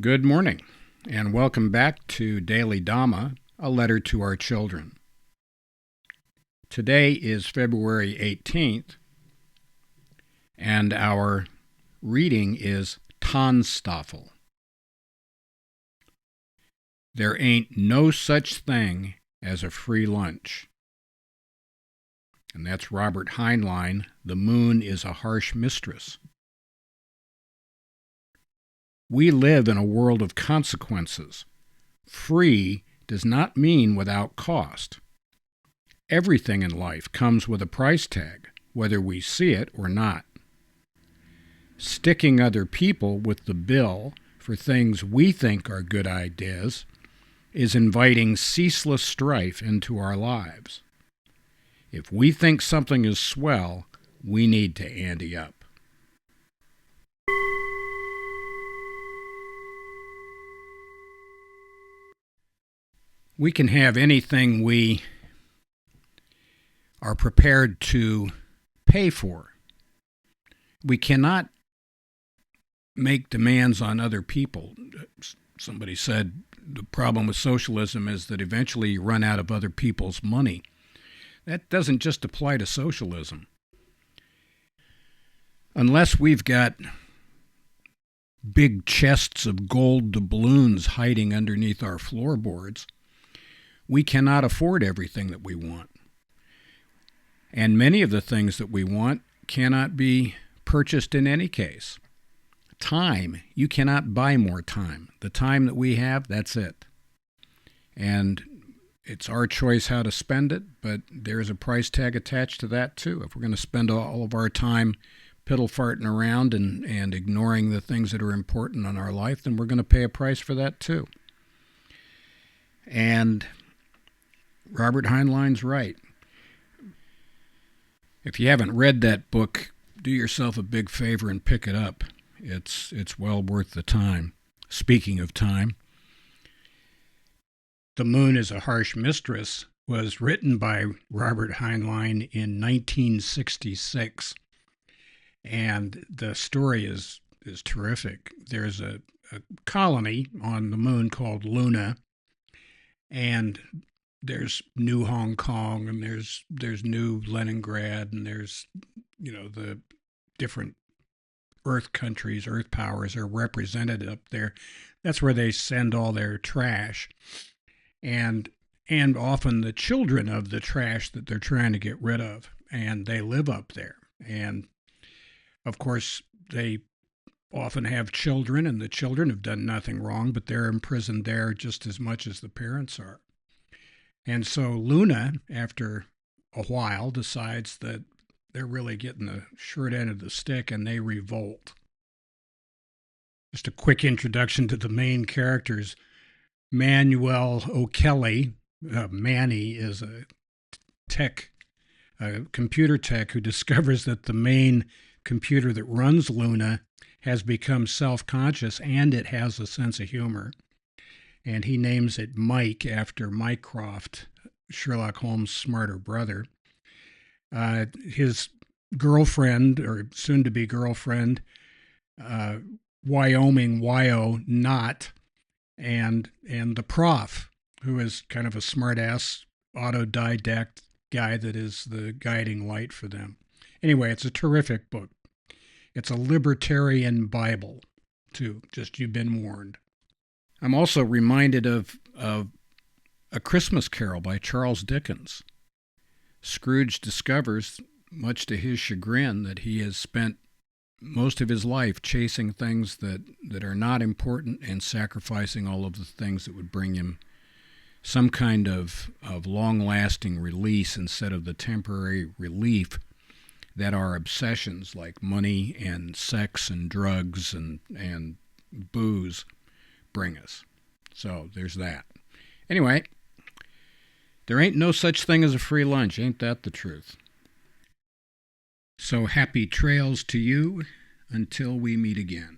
Good morning, and welcome back to Daily Dhamma, a letter to our children. Today is February 18th, and our reading is Tannstaffel. There ain't no such thing as a free lunch. And that's Robert Heinlein, The Moon is a Harsh Mistress. We live in a world of consequences. Free does not mean without cost. Everything in life comes with a price tag, whether we see it or not. Sticking other people with the bill for things we think are good ideas is inviting ceaseless strife into our lives. If we think something is swell, we need to ante up. We can have anything we are prepared to pay for. We cannot make demands on other people. Somebody said the problem with socialism is that eventually you run out of other people's money. That doesn't just apply to socialism. Unless we've got big chests of gold doubloons hiding underneath our floorboards, we cannot afford everything that we want. And many of the things that we want cannot be purchased in any case. Time, you cannot buy more time. The time that we have, that's it. And it's our choice how to spend it, but there's a price tag attached to that too. If we're going to spend all of our time piddle-farting around and ignoring the things that are important in our life, then we're going to pay a price for that too. And Robert Heinlein's right. If you haven't read that book, do yourself a big favor and pick it up. It's well worth the time. Speaking of time, The Moon is a Harsh Mistress was written by Robert Heinlein in 1966. And the story is terrific. There's a colony on the moon called Luna, and there's New Hong Kong, and there's New Leningrad, and there's, the different Earth countries, Earth powers are represented up there. That's where they send all their trash, and often the children of the trash that they're trying to get rid of, and they live up there. And of course, they often have children, and the children have done nothing wrong, but they're imprisoned there just as much as the parents are. And so Luna, after a while, decides that they're really getting the short end of the stick, and they revolt. Just a quick introduction to the main characters. Manuel O'Kelly, Manny, is a computer tech who discovers that the main computer that runs Luna has become self-conscious, and it has a sense of humor. And he names it Mike after Mycroft, Sherlock Holmes' smarter brother. His girlfriend, or soon-to-be girlfriend, Wyoming Wyo Not, and the prof, who is kind of a smart-ass autodidact guy that is the guiding light for them. Anyway, it's a terrific book. It's a libertarian Bible, too. Just you've been warned. I'm also reminded of A Christmas Carol by Charles Dickens. Scrooge discovers, much to his chagrin, that he has spent most of his life chasing things that are not important and sacrificing all of the things that would bring him some kind of long-lasting release instead of the temporary relief that our obsessions like money and sex and drugs and booze bring us. So there's that. Anyway, there ain't no such thing as a free lunch. Ain't that the truth? So happy trails to you until we meet again.